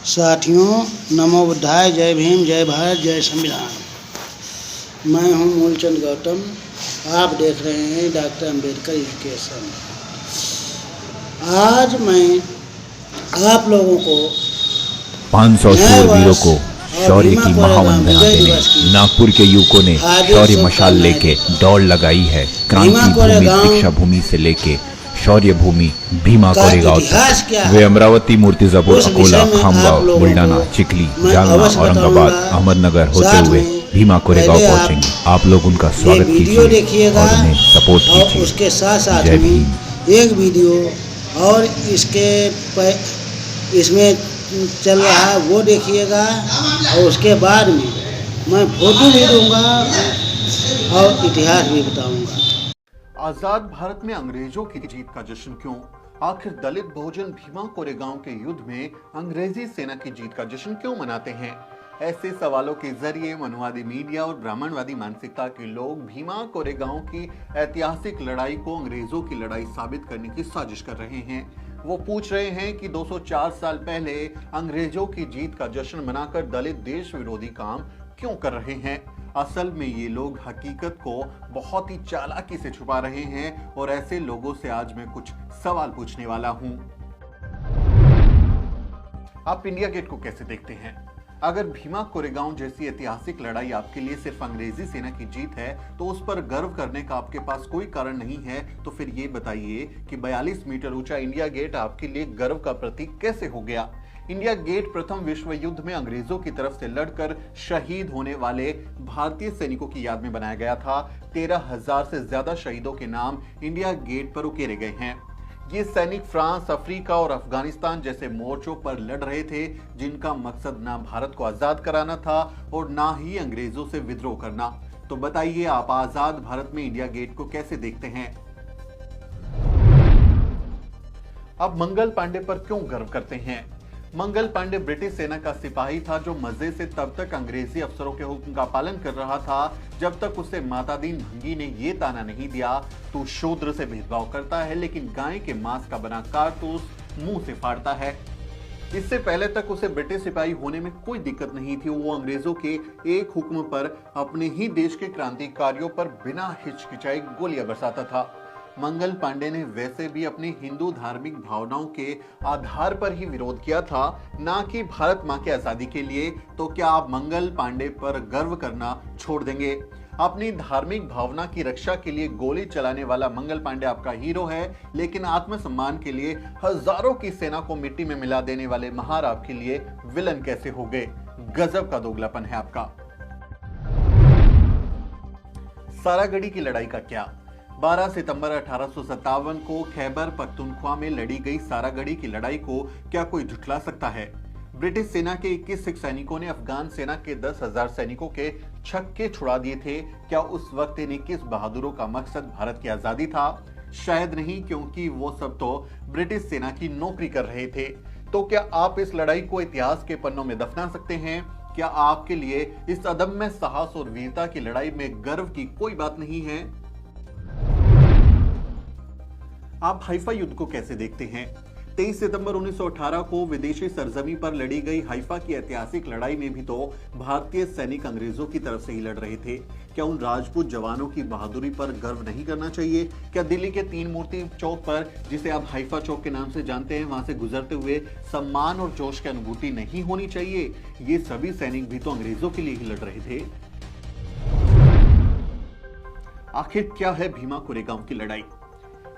साथियों, नमो बुद्धाय। जय भीम, जय भारत, जय संविधान। मैं हूं मूलचंद गौतम। आप देख रहे हैं डॉक्टर अंबेडकर एजुकेशन। आज मैं आप लोगों को 500 शूरवीरों को शौर्य की महावंदना देने नागपुर के युवकों ने शौर्य मशाल लेके दौड़ लगाई है। क्रांति भूमि दीक्षा भूमि से लेके शौर्य भूमि भीमा कोरेगांव तक। वे अमरावती, मूर्तिजापुर, अकोला, खामगांव, बुल्डाना, चिखली, जालना, औरंगाबाद, अहमदनगर होते हुए भीमा कोरेगांव पहुंचेंगे। आप लोग उनका स्वागत कीजिए और उन्हें सपोर्ट कीजिए। उसके साथ साथ जय भीम। एक वीडियो और इसमें चल रहा है वो देखिएगा, और उसके बाद में मैं फोटो भी दूंगा और इतिहास भी बताऊंगा। आजाद भारत में अंग्रेजों की जीत का जश्न क्यों? आखिर दलित बहुजन भीमा कोरेगांव के युद्ध में अंग्रेजी सेना की जीत का जश्न क्यों मनाते हैं? ऐसे सवालों के जरिए मनुवादी मीडिया और ब्राह्मणवादी मानसिकता के लोग भीमा कोरेगांव की ऐतिहासिक लड़ाई को अंग्रेजों की लड़ाई साबित करने की साजिश कर रहे हैं। वो पूछ रहे हैं कि 204 साल पहले अंग्रेजों की जीत का जश्न मनाकर दलित देश विरोधी काम क्यों कर रहे हैं? असल में ये लोग हकीकत को बहुत ही चालाकी से छुपा रहे हैं और ऐसे लोगों से आज मैं कुछ सवाल पूछने वाला हूं। आप इंडिया गेट को कैसे देखते हैं? अगर भीमा कोरेगांव जैसी ऐतिहासिक लड़ाई आपके लिए सिर्फ अंग्रेजी सेना की जीत है तो उस पर गर्व करने का आपके पास कोई कारण नहीं है, तो फिर ये बताइए कि 42 मीटर ऊंचा इंडिया गेट आपके लिए गर्व का प्रतीक कैसे हो गया? इंडिया गेट प्रथम विश्व युद्ध में अंग्रेजों की तरफ से लड़कर शहीद होने वाले भारतीय सैनिकों की याद में बनाया गया था। 13,000 से ज्यादा शहीदों के नाम इंडिया गेट पर उकेरे गए हैं। ये सैनिक फ्रांस, अफ्रीका और अफगानिस्तान जैसे मोर्चों पर लड़ रहे थे, जिनका मकसद ना भारत को आजाद कराना था और ना ही अंग्रेजों से विद्रोह करना। तो बताइए, आप आजाद भारत में इंडिया गेट को कैसे देखते हैं? आप मंगल पांडे पर क्यों गर्व करते हैं? मंगल पांडे ब्रिटिश सेना का सिपाही था जो मजे से तब तक अंग्रेजी अफसरों के हुक्म का पालन कर रहा था जब तक उसे माता दीन भंगी ने ये ताना नहीं दिया, तू शूद्र से भेदभाव करता है लेकिन गाय के मांस का बना कारतूस मुंह से फाड़ता है। इससे पहले तक उसे ब्रिटिश सिपाही होने में कोई दिक्कत नहीं थी। वो अंग्रेजों के एक हुक्म पर अपने ही देश के क्रांतिकारियों पर बिना हिचकिचाए गोलियां बरसाता था। मंगल पांडे ने वैसे भी अपनी हिंदू धार्मिक भावनाओं के आधार पर ही विरोध किया था, ना कि भारत मां की आजादी के लिए। तो क्या आप मंगल पांडे पर गर्व करना छोड़ देंगे? अपनी धार्मिक भावना की रक्षा के लिए गोली चलाने वाला मंगल पांडे आपका हीरो है, लेकिन आत्मसम्मान के लिए हजारों की सेना को मिट्टी में मिला देने वाले महार आपके लिए विलन कैसे हो गए? गजब का दोगलापन है आपका। सारागढ़ी की लड़ाई का क्या? 12 सितंबर 1857 को खैबर पख्तूनख्वा में लड़ी गई सारागढ़ी की लड़ाई को क्या कोई झुठला सकता है? ब्रिटिश सेना के 21 सिख सैनिकों ने अफगान सेना के 10,000 सैनिकों के छक्के छुड़ा दिए थे। क्या उस वक्त इन 21 बहादुरों का मकसद भारत की आजादी था? शायद नहीं, क्योंकि वो सब तो ब्रिटिश सेना की नौकरी कर रहे थे। तो क्या आप इस लड़ाई को इतिहास के पन्नों में दफना सकते हैं? क्या आपके लिए इस अदम्य साहस और वीरता की लड़ाई में गर्व की कोई बात नहीं है? आप हाइफा युद्ध को कैसे देखते हैं? 23 सितंबर 1918 को विदेशी सरजमी पर लड़ी गई हाइफा की ऐतिहासिक लड़ाई में भी तो भारतीय सैनिक अंग्रेजों की तरफ से ही लड़ रहे थे। क्या उन राजपूत जवानों की बहादुरी पर गर्व नहीं करना चाहिए? क्या दिल्ली के 3 मूर्ति चौक पर, जिसे आप हाइफा चौक के नाम से जानते हैं, वहां से गुजरते हुए सम्मान और जोश की अनुभूति नहीं होनी चाहिए? ये सभी सैनिक भी तो अंग्रेजों के लिए ही लड़ रहे थे। आखिर क्या है भीमा कोरेगांव की लड़ाई?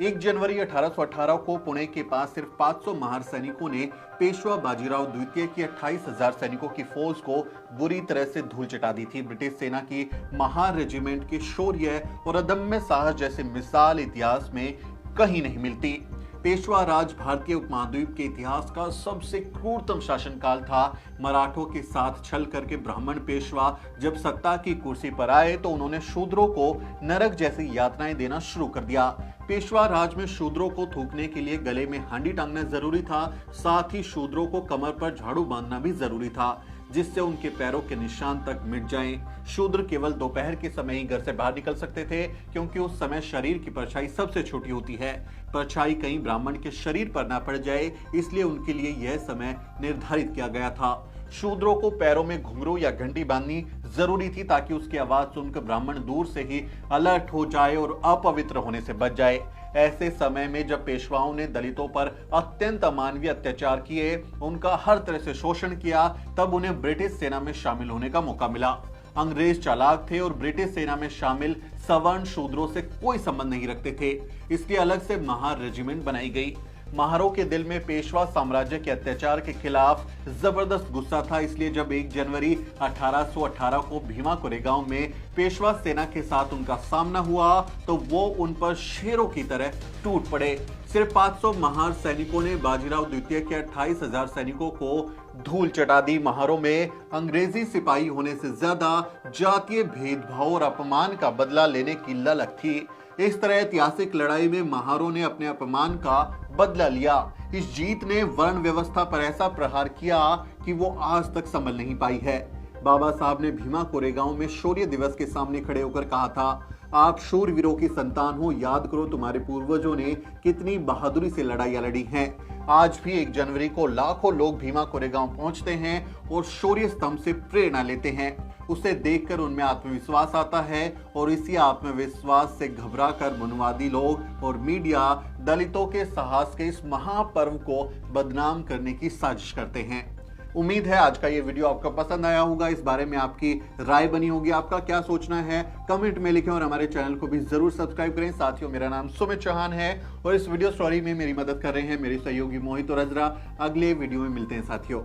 1 जनवरी 1818 को पुणे के पास सिर्फ 500 महार सैनिकों ने पेशवा बाजीराव द्वितीय की 28,000 सैनिकों की फौज को बुरी तरह से धूल चटा दी थी। ब्रिटिश सेना की महार रेजिमेंट के शौर्य और अदम्य साहस जैसे मिसाल इतिहास में कहीं नहीं मिलती। पेशवा राज भारतीय उपमहाद्वीप के इतिहास का सबसे क्रूरतम शासनकाल था। मराठों के साथ छल करके ब्राह्मण पेशवा जब सत्ता की कुर्सी पर आए तो उन्होंने शूद्रों को नरक जैसी यातनाएं देना शुरू कर दिया। पेशवा राज में शूद्रों को थूकने के लिए गले में हांडी टांगना जरूरी था, साथ ही शूद्रों को कमर पर झाड़ू बांधना भी जरूरी था। जिससे उनके पैरों के निशान तक मिट जाएं। शूद्र केवल दोपहर के समय ही घर से बाहर निकल सकते थे, क्योंकि उस समय शरीर की परछाई सबसे छोटी होती है। परछाई कहीं ब्राह्मण के शरीर पर ना पड़ जाए, इसलिए उनके लिए यह समय निर्धारित किया गया था। शूद्रों को पैरों में घुंघरू या घंटी बांधनी जरूरी थी, ताकि उसकी आवाज सुनकर ब्राह्मण दूर से ही अलर्ट हो जाए और अपवित्र होने से बच जाए। ऐसे समय में जब पेशवाओं ने दलितों पर अत्यंत अमानवीय अत्याचार किए, उनका हर तरह से शोषण किया, तब उन्हें ब्रिटिश सेना में शामिल होने का मौका मिला। अंग्रेज चालाक थे और ब्रिटिश सेना में शामिल सवर्ण शूद्रों से कोई संबंध नहीं रखते थे, इसलिए अलग से महार रेजिमेंट बनाई गई। महारों के दिल में पेशवा साम्राज्य के अत्याचार के खिलाफ जबरदस्त गुस्सा था, इसलिए जब 1 जनवरी 1818 को भीमा कोरेगांव में पेशवा सेना के साथ उनका सामना हुआ, तो वो उन पर शेरों की तरह टूट पड़े। सिर्फ 500 महार सैनिकों ने बाजीराव द्वितीय के 28,000 सैनिकों को धूल चटा दी। महारों में अंग्रेजी सिपाही होने से ज्यादा जातीय भेदभाव और अपमान का बदला लेने की ललक थी। इस तरह ऐतिहासिक लड़ाई में महारों ने अपने अपमान का बदला लिया। इस जीत ने वर्ण व्यवस्था पर ऐसा प्रहार किया कि वो आज तक संभल नहीं पाई है। बाबा साहब ने भीमा कोरेगांव में शौर्य दिवस के सामने खड़े होकर कहा था, आप शूरवीरों की संतान हो, याद करो तुम्हारे पूर्वजों ने कितनी बहादुरी से लड़ाइयां लड़ी हैं। आज भी 1 जनवरी को लाखों लोग भीमा कोरेगांव पहुंचते हैं और शौर्य स्तंभ से प्रेरणा लेते हैं। उसे देखकर उनमें आत्मविश्वास आता है और इसी आत्मविश्वास से घबराकर मनुवादी लोग और मीडिया दलितों के साहस के इस महापर्व को बदनाम करने की साजिश करते हैं। उम्मीद है आज का ये वीडियो आपको पसंद आया होगा। इस बारे में आपकी राय बनी होगी, आपका क्या सोचना है कमेंट में लिखें और हमारे चैनल को भी जरूर सब्सक्राइब करें। साथियों, मेरा नाम सुमित चौहान है और इस वीडियो स्टोरी में मेरी मदद कर रहे हैं मेरे सहयोगी मोहित और अजरा। अगले वीडियो में मिलते हैं साथियों।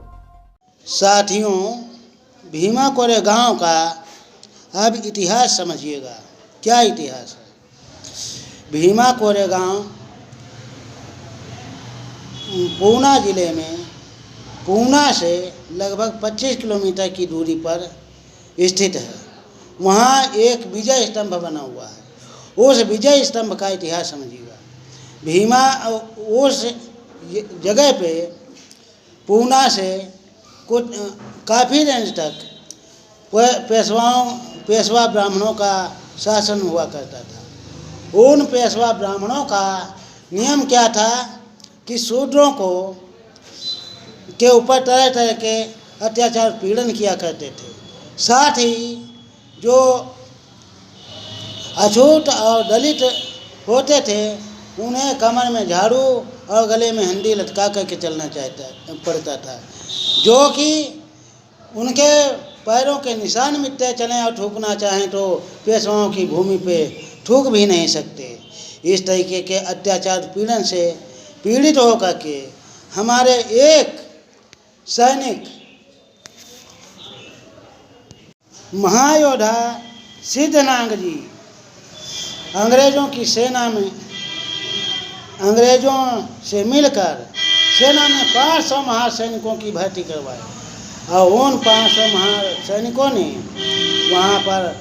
भीमा कोरेगांव का अब इतिहास समझिएगा। क्या इतिहास है? भीमा कोरेगांव पूना जिले में पूना से लगभग 25 किलोमीटर की दूरी पर स्थित है। वहाँ एक विजय स्तंभ बना हुआ है। उस विजय स्तंभ का इतिहास समझिएगा। भीमा उस जगह पे पूना से कुछ काफ़ी रेंज तक पेशवा ब्राह्मणों का शासन हुआ करता था। उन पेशवा ब्राह्मणों का नियम क्या था कि शूद्रों के ऊपर तरह तरह के अत्याचार पीड़न किया करते थे। साथ ही जो अछूत और दलित होते थे उन्हें कमर में झाड़ू और गले में हंडी लटका करके चलना पड़ता था, जो कि उनके पैरों के निशान मिटते चलें और थूकना चाहें तो पेशवाओं की भूमि पे थूक भी नहीं सकते। इस तरीके के अत्याचार पीड़न से पीड़ित होकर के हमारे एक सैनिक महायोद्धा सिद्धनाग जी अंग्रेज़ों की सेना में अंग्रेज़ों से मिलकर सेना में 500 महार सैनिकों की भर्ती करवाई और उन 500 महार सैनिकों ने वहाँ पर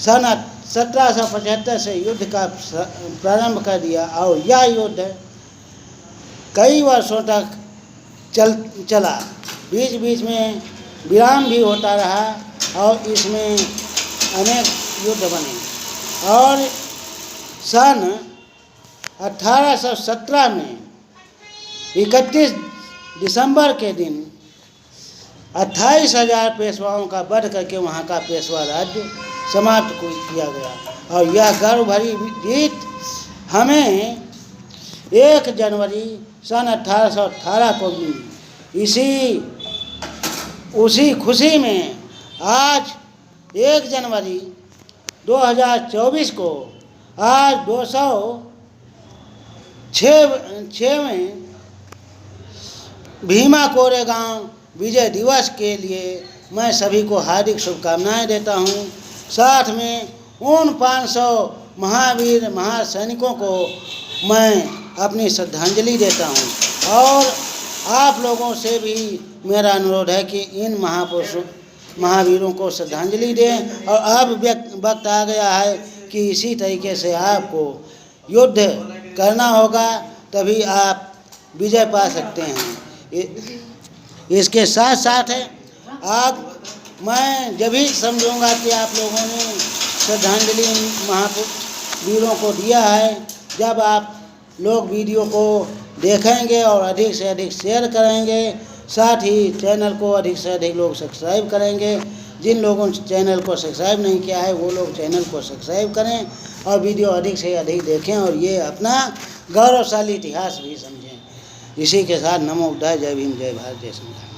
सन 1775 से युद्ध का प्रारंभ कर दिया और यह युद्ध कई वर्षों तक चला। बीच बीच में विराम भी होता रहा और इसमें अनेक युद्ध बने और सन 1817 में 31 दिसंबर के दिन 28,000 पेशवाओं का बढ़ करके वहाँ का पेशवा राज्य समाप्त किया गया। और यह गर्व भरी जीत हमें 1 जनवरी सन 1818 को मिली। उसी खुशी में आज 1 जनवरी 2024 को आज 206वें भीमा कोरेगांव विजय दिवस के लिए मैं सभी को हार्दिक शुभकामनाएं देता हूं। साथ में उन 500 महावीर महासैनिकों को मैं अपनी श्रद्धांजलि देता हूं और आप लोगों से भी मेरा अनुरोध है कि इन महापुरुषों महावीरों को श्रद्धांजलि दें। और अब वक्त आ गया है कि इसी तरीके से आपको युद्ध करना होगा, तभी आप विजय पा सकते हैं। इसके साथ साथ है आप मैं जब भी समझूंगा कि आप लोगों ने श्रद्धांजलि महावीरों को दिया है जब आप लोग वीडियो को देखेंगे और अधिक से अधिक शेयर करेंगे, साथ ही चैनल को अधिक से अधिक लोग सब्सक्राइब करेंगे। जिन लोगों ने चैनल को सब्सक्राइब नहीं किया है वो लोग चैनल को सब्सक्राइब करें और वीडियो अधिक से अधिक देखें और ये अपना गौरवशाली इतिहास भी समझें। इसी के साथ नमो बुद्धाय, जय भीम, जय भारत, जय संविधान।